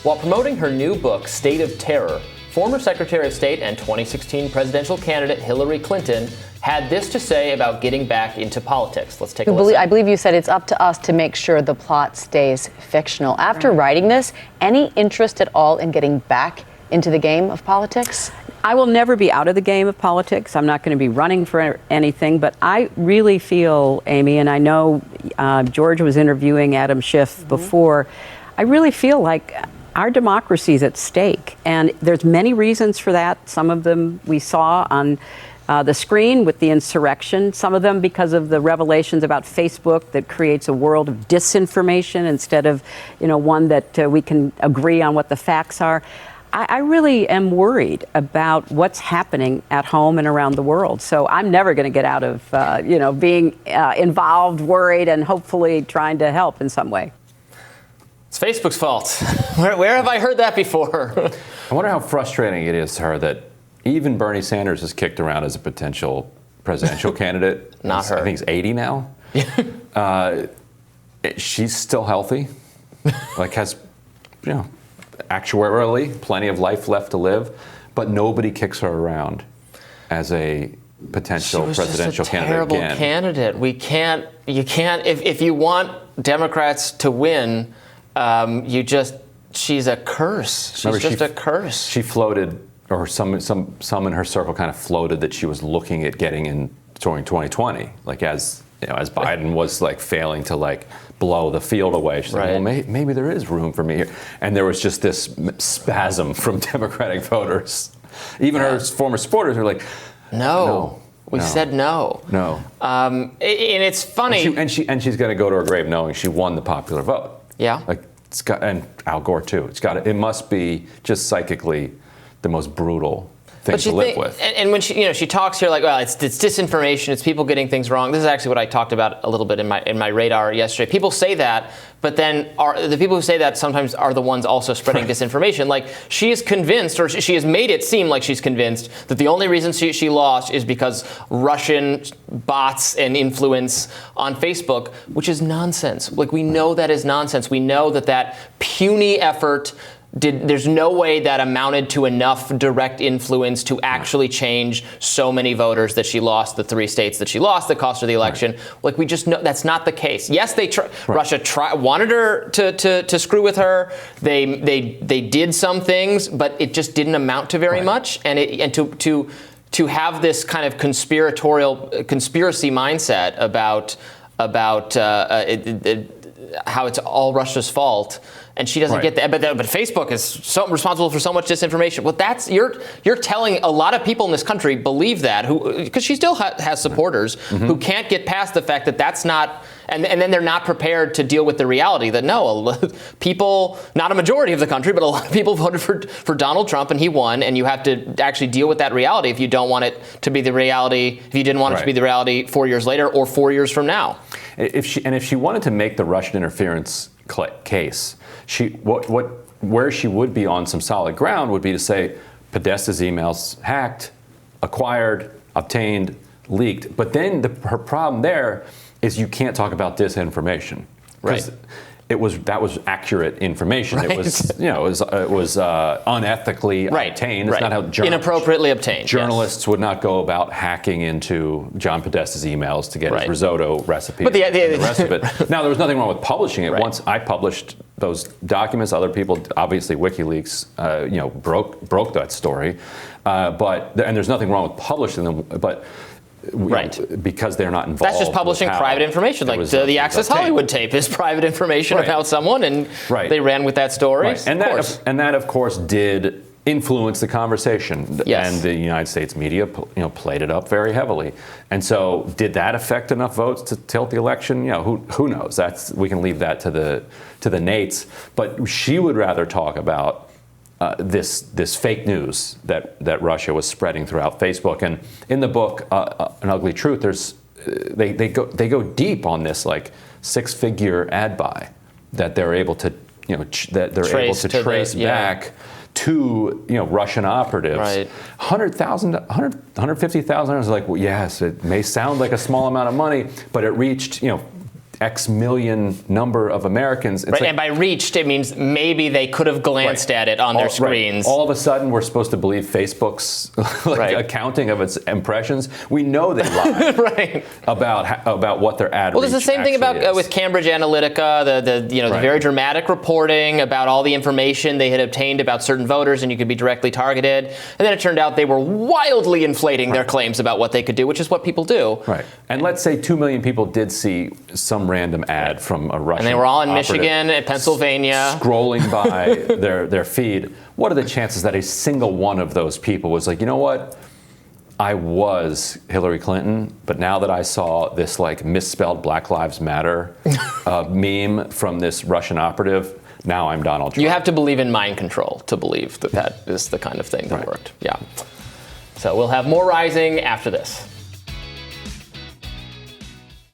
While promoting her new book, State of Terror, former Secretary of State and 2016 presidential candidate Hillary Clinton had this to say about getting back into politics. Let's take a listen. I believe you said it's up to us to make sure the plot stays fictional. After writing this, any interest at all in getting back into the game of politics? I will never be out of the game of politics. I'm not going to be running for anything, but I really feel, Amy, and I know George was interviewing Adam Schiff before, I really feel like our democracy is at stake. And there's many reasons for that. Some of them we saw on the screen with the insurrection, some of them because of the revelations about Facebook that creates a world of disinformation instead of, one that we can agree on what the facts are. I really am worried about what's happening at home and around the world. So I'm never going to get out of, being involved, worried, and hopefully trying to help in some way. It's Facebook's fault. Where have I heard that before? I wonder how frustrating it is to her that even Bernie Sanders is kicked around as a potential presidential candidate. Not her. I think he's 80 now. She's still healthy, has, actuarially plenty of life left to live, but nobody kicks her around as a potential presidential candidate again. Terrible candidate. You can't, if you want Democrats to win, she's a curse. She's just a curse. She floated, or some in her circle kind of floated that she was looking at getting in during 2020, as Biden was failing to blow the field away. She's like, well, maybe there is room for me here. And there was just this spasm from Democratic voters. Even her former supporters are like, no. We said no. No. And it's funny. And she's going to go to her grave knowing she won the popular vote. Yeah. And Al Gore too. It must be just psychically the most brutal thing to live with. And when she talks here well, it's disinformation, it's people getting things wrong. This is actually what I talked about a little bit in my radar yesterday. People say that, but then the people who say that sometimes are the ones also spreading disinformation. She is convinced, or she has made it seem like she's convinced that the only reason she lost is because Russian bots and influence on Facebook, which is nonsense. We know that is nonsense. We know that puny effort there's no way that amounted to enough direct influence to actually change so many voters that she lost the 3 states that she lost that cost her the election. We just know that's not the case. Yes, Russia wanted her to screw with her. They did some things, but it just didn't amount to very much. And to have this kind of conspiracy mindset about how it's all Russia's fault. And she doesn't get that, but Facebook is so responsible for so much disinformation. Well, that's you're telling a lot of people in this country believe that, because she still has supporters who can't get past the fact that that's not, and then they're not prepared to deal with the reality that people, not a majority of the country, but a lot of people voted for Donald Trump and he won, and you have to actually deal with that reality if you don't want it to be the reality, if you didn't want it to be the reality 4 years later or 4 years from now. If she wanted to make the Russian interference case, where she would be on some solid ground would be to say Podesta's emails hacked, acquired, obtained, leaked. But then her problem there is you can't talk about disinformation. Right. That was accurate information. Right. It was unethically obtained. It's not how inappropriately obtained. Journalists would not go about hacking into John Podesta's emails to get his risotto recipe and the rest of it. Now, there was nothing wrong with publishing it. Once I published those documents, other people, obviously WikiLeaks, broke that story. And there's nothing wrong with publishing them, but. Because they're not involved. That's just publishing private information. The Access Hollywood tape is private information about someone, and they ran with that story. Right. And that, of course, did influence the conversation. Yes. And the United States media, played it up very heavily. And so, did that affect enough votes to tilt the election? Who knows? We can leave that to the Nates. But she would rather talk about this fake news that Russia was spreading throughout Facebook. And in the book, An Ugly Truth, they go deep on this 6-figure ad buy that they're able to trace back to Russian operatives. Right. 150,000 is yes, it may sound like a small amount of money, but it reached X million number of Americans. Right, and by reached, it means maybe they could have glanced at it on their screens. Right. All of a sudden, we're supposed to believe Facebook's accounting of its impressions. We know they lie about what their ad. Well, there's the same thing about with Cambridge Analytica, the very dramatic reporting about all the information they had obtained about certain voters, and you could be directly targeted. And then it turned out they were wildly inflating their claims about what they could do, which is what people do. Right. And let's say 2 million people did see some random ad from a Russian. And they were all in Michigan and Pennsylvania. Scrolling by their feed. What are the chances that a single one of those people was like, you know what? I was Hillary Clinton, but now that I saw this like misspelled Black Lives Matter meme from this Russian operative, now I'm Donald Trump. You have to believe in mind control to believe that is the kind of thing that worked. Yeah. So we'll have more Rising after this.